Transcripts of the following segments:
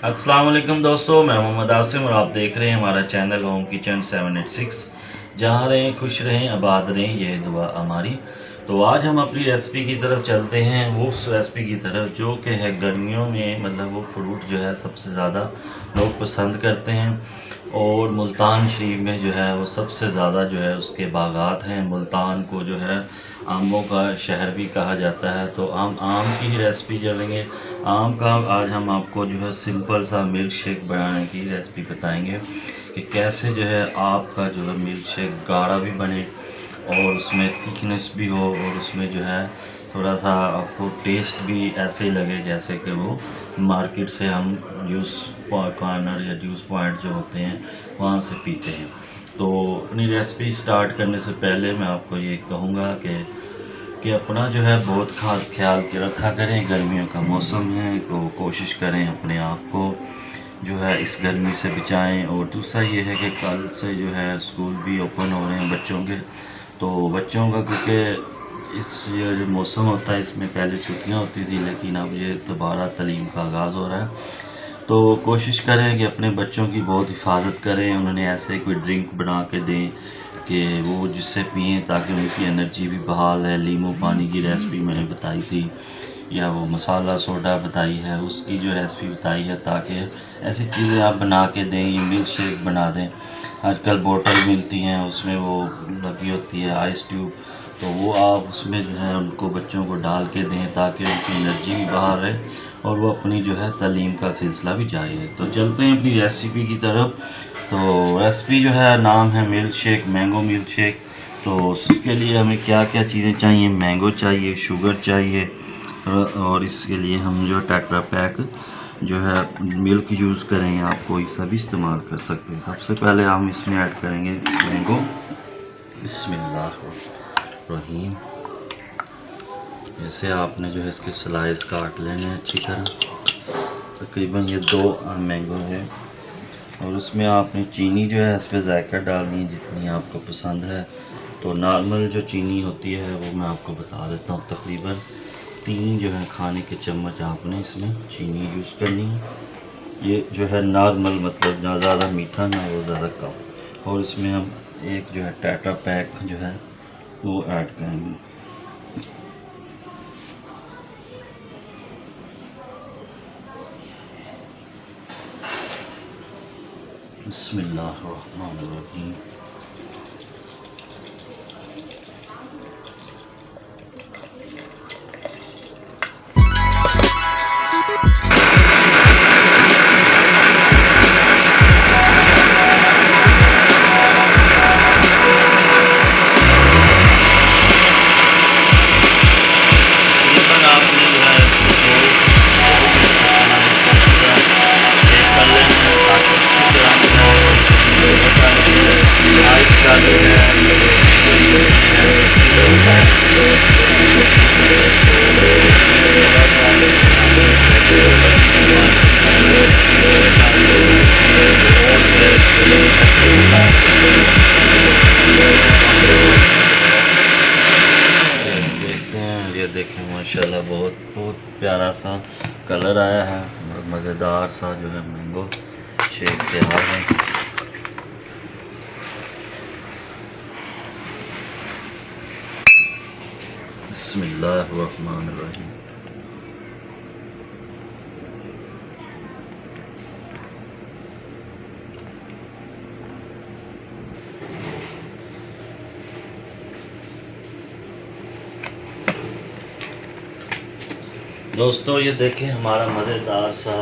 अस्सलाम वालेकुम दोस्तों, मैं मोहम्मद आसिम और आप देख रहे हैं हमारा चैनल होम किचन 786। जहाँ रहें खुश रहें आबाद रहें, यह दुआ हमारी। तो आज हम अपनी रेसिपी की तरफ चलते हैं, वो उस रेसिपी की तरफ जो कि है गर्मियों में, मतलब वो फ्रूट जो है सबसे ज़्यादा लोग पसंद करते हैं। और मुल्तान शरीफ में जो है वो सबसे ज़्यादा जो है उसके बागात हैं। मुल्तान को जो है आमों का शहर भी कहा जाता है। तो आम की ही रेसिपी चलेंगे। आम का आज हम आपको जो है सिंपल सा मिल्क शेक बनाने की रेसिपी बताएंगे कि कैसे जो है आपका जो है मिल्क शेक गाढ़ा भी बने और उसमें थिकनेस भी हो और उसमें जो है थोड़ा सा आपको टेस्ट भी ऐसे ही लगे जैसे कि वो मार्केट से हम जूस कॉर्नर या जूस पॉइंट जो होते हैं वहाँ से पीते हैं। तो अपनी रेसिपी स्टार्ट करने से पहले मैं आपको ये कहूँगा कि अपना जो है बहुत खास ख्याल के रखा करें। गर्मियों का मौसम है तो कोशिश करें अपने आप को जो है इस गर्मी से बचाएं। और दूसरा ये है कि कल से जो है स्कूल भी ओपन हो रहे हैं बच्चों के। तो बच्चों का क्योंकि इस ये जो मौसम होता है इसमें पहले छुट्टियां होती थी, लेकिन अब ये दोबारा तालीम का आगाज़ हो रहा है। तो कोशिश करें कि अपने बच्चों की बहुत हिफाजत करें। उन्होंने ऐसे कोई ड्रिंक बना के दें कि वो जिससे पिएँ ताकि उनकी एनर्जी भी बहाल है। लीमू पानी की रेसिपी मैंने बताई थी, या वो मसाला सोडा बताई है उसकी जो रेसिपी बताई है, ताकि ऐसी चीज़ें आप बना के दें। ये मिल्क शेक बना दें। आजकल बोतल मिलती हैं उसमें वो लगी होती है आइस ट्यूब, तो वो आप उसमें जो है उनको बच्चों को डाल के दें ताकि उनकी एनर्जी भी बाहर रहे और वो अपनी जो है तालीम का सिलसिला भी जारी है। तो चलते हैं अपनी रेसिपी की तरफ। तो रेसिपी जो है नाम है milk shake, mango milk shake. तो उसके लिए हमें क्या क्या चीज़ें चाहिए, मैंगो चाहिए, शुगर चाहिए और इसके लिए हम जो टेट्रा पैक जो है मिल्क यूज़ करें, आप कोई सा भी इस्तेमाल कर सकते हैं। सबसे पहले हम इसमें ऐड करेंगे मैंगो। बिस्मिल्लाहिर्रहमानिर्रहीम। जैसे आपने जो है इसके स्लाइस काट लेने हैं अच्छी तरह। तकरीबन ये 2 मैंगो है और उसमें आपने चीनी जो है इस पर जायका डालनी है जितनी आपको पसंद है। तो नॉर्मल जो चीनी होती है वो मैं आपको बता देता हूँ, तकरीबन 3 जो है खाने के चम्मच आपने इसमें चीनी यूज़ करनी है। ये जो है नॉर्मल, मतलब ना ज़्यादा मीठा ना वो ज़्यादा कम। और इसमें हम एक जो है टेट्रा पैक जो है वो ऐड करेंगे। बिस्मिल्लाहिर्रहमानिर्रहीम। देखें माशाल्लाह बहुत प्यारा सा कलर आया है और मज़ेदार सा जो है मैंगो शेक तैयार है। बिस्मिल्लाहिर्रहमानिर्रहीम। दोस्तों ये देखें हमारा मज़ेदार सा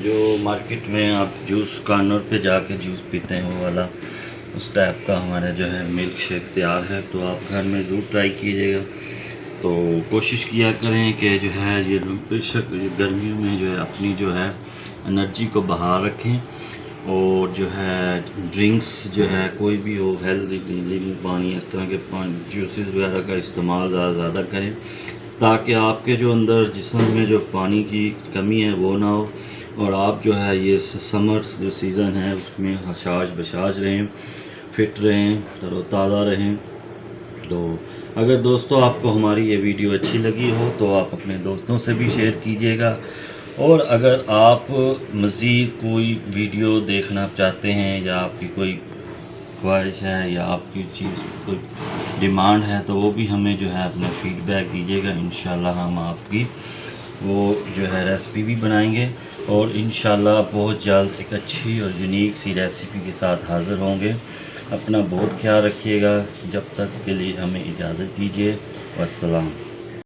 जो मार्केट में आप जूस कॉर्नर पे जाके जूस पीते हैं वो वाला उस टाइप का हमारा जो है मिल्क शेक तैयार है। तो आप घर में ज़रूर ट्राई कीजिएगा। तो कोशिश किया करें कि जो है ये बेशक गर्मियों में जो है अपनी जो है एनर्जी को बहाल रखें और जो है ड्रिंक्स जो है कोई भी हो हेल्दी, नींबू पानी इस तरह के जूसेस वगैरह का इस्तेमाल ज़्यादा करें ताकि आपके जो अंदर जिस्म में जो पानी की कमी है वो ना हो और आप जो है ये समर जो सीज़न है उसमें हशाश बशाश रहें, फिट रहें, तरोताज़ा रहें। तो अगर दोस्तों आपको हमारी ये वीडियो अच्छी लगी हो तो आप अपने दोस्तों से भी शेयर कीजिएगा और अगर आप मज़ीद कोई वीडियो देखना चाहते हैं या आपकी कोई ख्वाहिश है या आपकी चीज़ कोई डिमांड है तो वो भी हमें जो है अपना फ़ीडबैक दीजिएगा। इंशाल्लाह हम आपकी वो जो है रेसिपी भी बनाएंगे और इंशाल्लाह बहुत जल्द एक अच्छी और यूनिक सी रेसिपी के साथ हाज़िर होंगे। अपना बहुत ख्याल रखिएगा। जब तक के लिए हमें इजाज़त दीजिए। वस्सलाम।